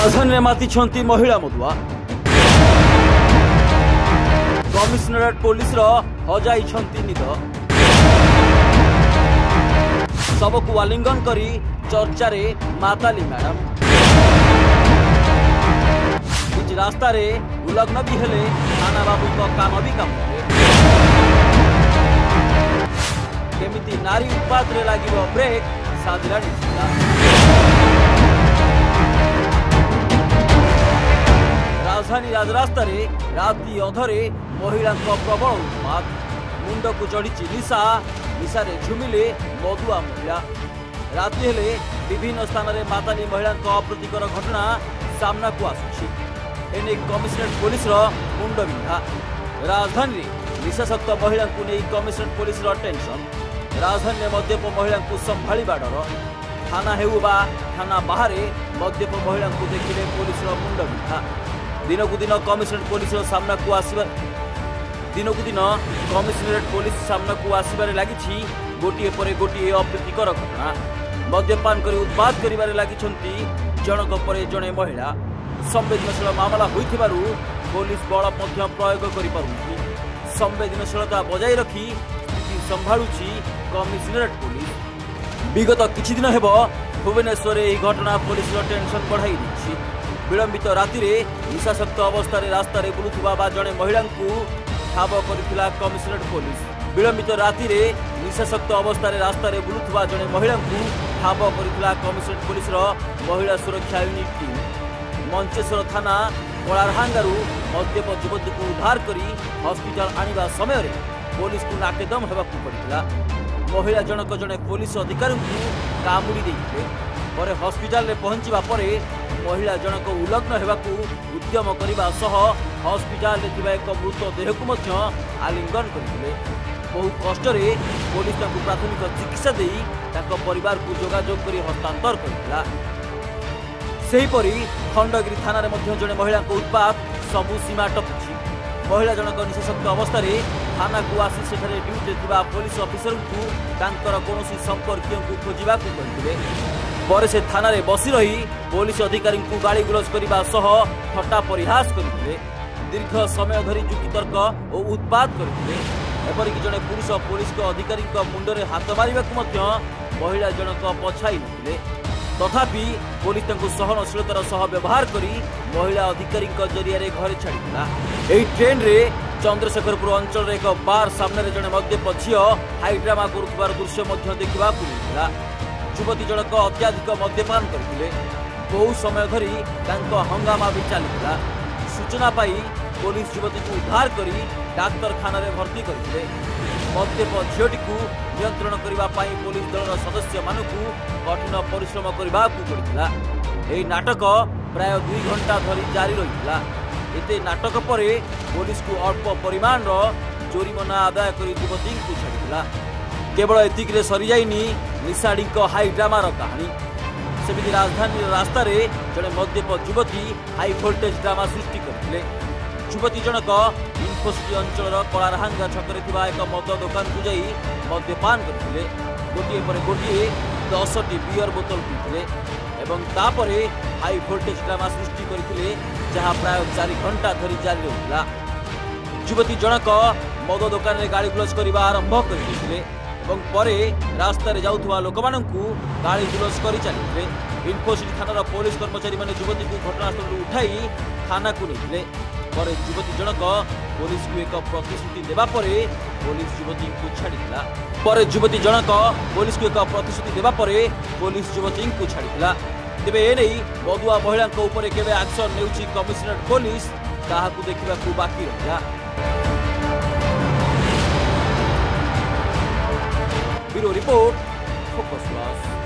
राजधानी में माति महिला मदुआ कमिशनरेट पुलिस हजाई निद सबको आलिंगन करी चर्चा रे माताली मैडम निज रास्ता रे उलग्न भी हेले थाना बाबू को काम भी काम केमिति नारी उत्पाद रे लागिबो ब्रेक साजिला राजधानी राजरास्ता रे राति अधरे महिला प्रबल उत्पाद मुंड को चढ़ी निशा निशा रे झुमिले मदुआ महिला राति हेले विभिन्न स्थान रे माताली महिला अप्रीतिकर घटना सामना को आसुछि एने कमिशनरेट पुलिस मुंड बिंधा राजधानी निशाशक्त महिला को नहीं कमिशनरेट पुलिस टेंशन राजधानी में मद्यप महिला को संभाळिबा डर थाना हेउ बा थाना बाहर मद्यप महिला को देखिले पुलिस मुंड बिंधा दिनकू दिन कमिशनरेट पुलिस सामना को आसवा दिनकू दिन कमिशनरेट पुलिस सामना को आसबार लगी गोटे पर गोटे अप्रीतिकर घटना मद्यपान कर उत्पाद कर लगी जनक पर जड़े महिला संवेदनशील मामला होइथिबारु पुलिस बल प्रयोग कर संवेदनशीलता बजाय रखी स्थिति संभाळुछि कमिशनरेट पुलिस विगत किछि दिन हेब भुवनेश्वर यह घटना पुलिस टेंशन बढ़ाई दी विलंबित राति निशाशक्त अवस्था रास्ता बुलुवा जड़े महिला ठाब कर कमिशनरेट पुलिस विलंबित राति निशाशक्त अवस्था रास्ता बुलुवा जड़े महिला ठाब कर कमिशनरेट पुलिस महिला सुरक्षा यूनिट टीम मंचेश्वर थाना कलारहांगारू मद्यप युवती को उद्धार कर हस्पिटाल आनिबा समय पुलिस को नाकेदम होगाकू पड़ता महिला जनक जड़े पुलिस अधिकारी कामुड़ी देते पर हस्पिटाल रे पहुंचवा परे महिला जनक उलग्न होगाकू उद्यम करने सह हस्पिटाल रे थिबा एक मृतदेह को आलिंगन करथिले बहु कष्ट पुलिस प्राथमिक चिकित्सा दे परिवार को जोगाजोग कर हस्तांतर करथिला सेहीपरि खंडगिरी थाना रे जड़े महिला उत्पाद सबु सीमा टपुछि महिला जनक निशाशक्त अवस्था थाना को आसी सेठारे ड्यूटी थिबा पुलिस ऑफिसर को कौन संपर्क को खोजा पर से थाना रे बसी रही पुलिस अधिकारी को गाड़ी गुलज करने सह थट्टा परिहास करते दीर्घ समय धरी युक्तितर्क और उत्पाद करते एपरिक जड़े पुरुष पुलिस अधिकारी मुंडरे हाथ मारिबा महिला जनक पछाई नथिले तथापि पुलिस सहनशीलतार सह व्यवहार करी महिला अधिकारी जरिया घर छाड़ा यही ट्रेन रे चंद्रशेखरपुर अंचल एक बार सामने जड़े मद्यप झील हाईड्रामा करुवार दृश्य देखा मिलता युवती जनक अत्याधिक मद्यपान करते बहु समय धरी हंगामा भी चलता सूचना पाई पुलिस युवती को उद्धार कर डाक्तरखाना भर्ती करते मद्यप झीलटी को नियंत्रण करने पुलिस दल सदस्य मानू कठिन परिश्रम करने यही नाटक प्राय 2 घंटा धरी जारी रही एते नाटक पर पुलिस को अल्प परिमाण जोरिमाना आदाय कर युवती को छाड़ा केवल एतिक सरी जाइनी निशाड़ी हाई ड्रामार कहानी सेमिति राजधानी रास्ता रे जड़े मद्यप युवती हाई वोल्टेज ड्रामा सृष्टि करते युवती जनक इन्फोसिटी अंचल कलारहांगा छकरे एक मद दुकान को जाई मद्यपान करते गोटे पर गोटे 10टी बियर बोतल पीते एवं तापरे हाई वोल्टेज ड्रामा सृष्टि करते जहाँ प्राय 4 घंटा धरी जारी रहा युवती जनक मद दुकान में गाड़ी गुलज करने आरंभ करते रास्ता रे जाउथुवा लोक माननकु गाड़ी गुलज करि चलिते इन्फोसिटी थानार पुलिस कर्मचारी माने युवती को घटनास्थल उठाई थाना को नेले पर युवती जनक पुलिस को एक प्रतिश्रुति देबा परे पुलिस युवती को छाड़िला पर युवती जनक पुलिस को एक प्रतिश्रुति देबा परे पुलिस युवती को छाड़िला तेबे ए नै मदुआ महिला ऊपर केबे एक्शन नेउची कमिशनरेट पुलिस ताहाकु देखिबाकु बाकी रहिला ब्यूरो रिपोर्ट फोकस प्लस।